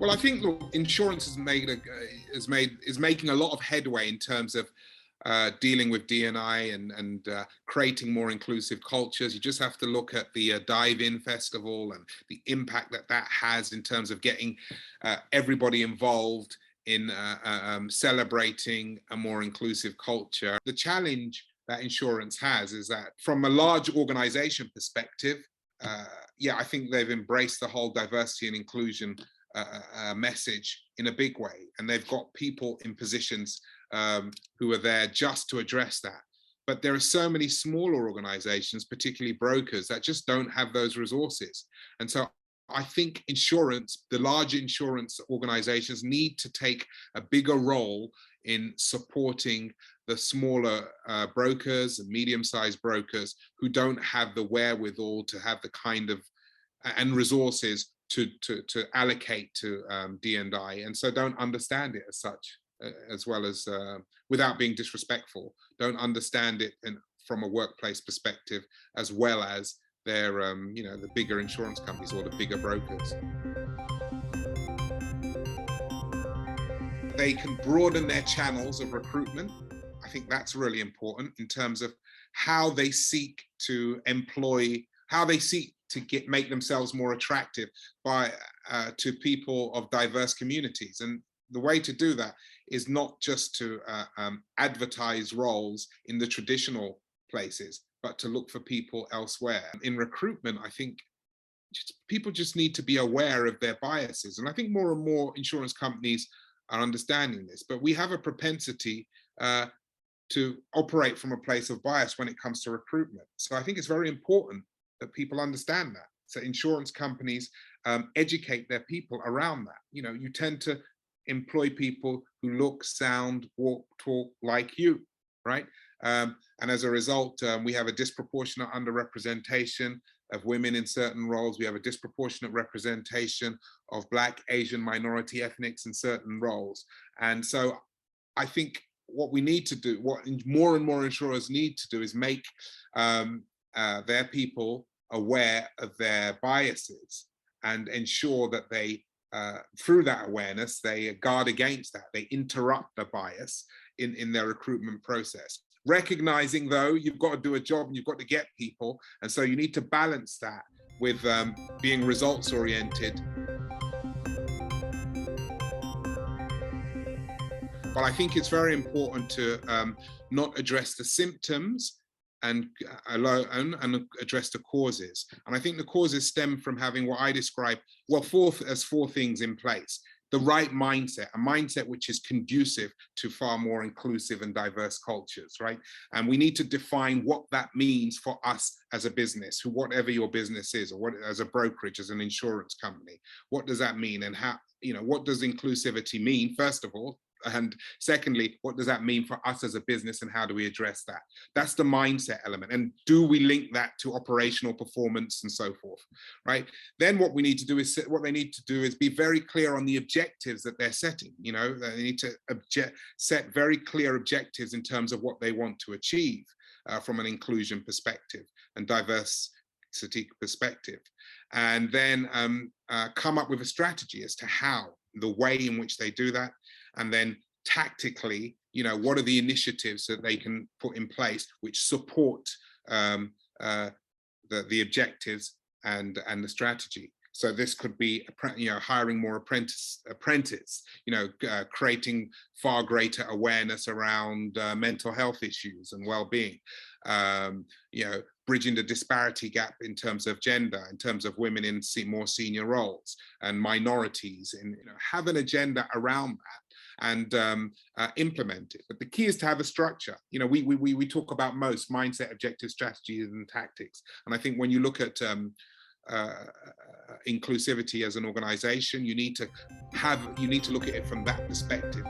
Well, I think, look, insurance is making a lot of headway in terms of dealing with D&I and creating more inclusive cultures. You just have to look at the Dive-In Festival and the impact that that has in terms of getting everybody involved in celebrating a more inclusive culture. The challenge that insurance has is that from a large organization perspective, yeah, I think they've embraced the whole diversity and inclusion message in a big way. And they've got people in positions who are there just to address that. But there are so many smaller organizations, particularly brokers, that just don't have those resources. And so I think insurance, the large insurance organizations need to take a bigger role in supporting the smaller brokers and medium-sized brokers who don't have the wherewithal to have the kind of and resources to allocate to D&I, and so don't understand it as such, as well as without being disrespectful, don't understand it from a workplace perspective, as well as their you know, the bigger insurance companies or the bigger brokers. They can broaden their channels of recruitment. I think that's really important in terms of how they seek to employ, how they seek to make themselves more attractive by to people of diverse communities. And the way to do that is not just to advertise roles in the traditional places, but to look for people elsewhere. In recruitment, I think people just need to be aware of their biases. And I think more and more insurance companies are understanding this, but we have a propensity to operate from a place of bias when it comes to recruitment. So I think it's very important that people understand that. So insurance companies educate their people around that. You know, you tend to employ people who look, sound, walk, talk like you, right? And as a result, we have a disproportionate underrepresentation of women in certain roles. We have a disproportionate representation of Black, Asian, minority ethnics in certain roles. And so I think what we need to do, what more and more insurers need to do, is make their people aware of their biases and ensure that they, through that awareness, they guard against that, they interrupt the bias in their recruitment process. Recognizing, though, you've got to do a job and you've got to get people, and so you need to balance that with being results oriented. But I think it's very important to not address the symptoms and alone and address the causes. And I think the causes stem from having what I describe, well, four things in place. The right mindset, a mindset which is conducive to far more inclusive and diverse cultures, right? And we need to define what that means for us as a business, whatever your business is, or what, as a brokerage, as an insurance company, what does that mean? And how, you know, what does inclusivity mean, first of all? And secondly, what does that mean for us as a business, and how do we address that? That's the mindset element. And do we link that to operational performance and so forth, right? Then what we need to do is, be very clear on the objectives that they're setting. You know, they need to set very clear objectives in terms of what they want to achieve from an inclusion perspective and diversity perspective. And then come up with a strategy as to how, the way in which they do that. And then tactically, you know, what are the initiatives that they can put in place which support the objectives and the strategy. So this could be, you know, hiring more apprentices, you know, creating far greater awareness around mental health issues and well-being, you know, bridging the disparity gap in terms of gender, in terms of women in more senior roles and minorities, and, you know, have an agenda around that and implement it. But the key is to have a structure. You know, we talk about most mindset, objectives, strategies, and tactics. And I think when you look at inclusivity as an organization, you need to look at it from that perspective.